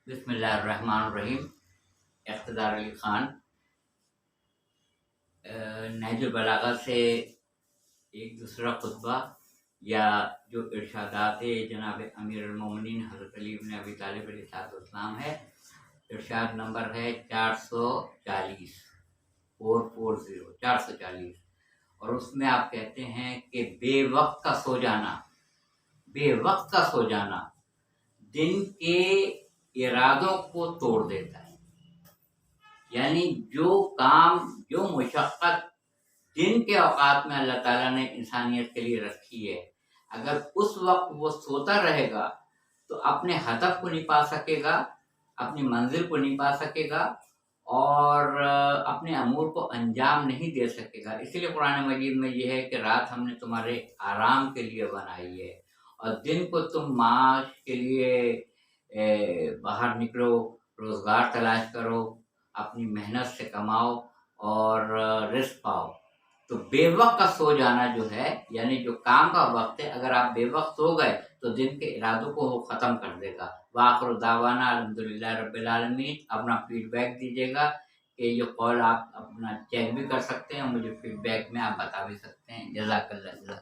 बिस्मिल्लाहिर्रहमानिर्रहीम। इक़्तिदार अली ख़ान नहजुल बलागा से एक दूसरा खुतबा या जो इरशादात जनाब अमीरुल मोमिनीन हज़रत अली इब्न अबी तालिब अलैहिस्सलाम है। इरशाद नंबर है 440 440 और उसमें आप कहते हैं कि बेवक्त का सो जाना दिन के इरादों को तोड़ देता है। यानी जो काम, जो मुशक्क़त दिन के औकात में अल्लाह ताला ने इंसानियत के लिए रखी है, अगर उस वक्त वो सोता रहेगा तो अपने हदफ को नहीं पा सकेगा, अपनी मंजिल को नहीं पा सकेगा और अपने अमूर को अंजाम नहीं दे सकेगा। इसीलिए कुरान मजीद में यह है कि रात हमने तुम्हारे आराम के लिए बनाई है और दिन को तुम माश के लिए बाहर निकलो, रोज़गार तलाश करो, अपनी मेहनत से कमाओ और रिस्क पाओ। तो बेवक्त का सो जाना जो है, यानी जो काम का वक्त है, अगर आप बेवक्त सो गए तो दिन के इरादों को वो ख़त्म कर देगा। वाखिर दावाना अल्हम्दुलिल्लाह रब्बिल आलमीन। अपना फीडबैक दीजिएगा कि ये कॉल आप अपना चेक भी कर सकते हैं, मुझे फीडबैक में आप बता भी सकते हैं। जज़ाकल्लाह।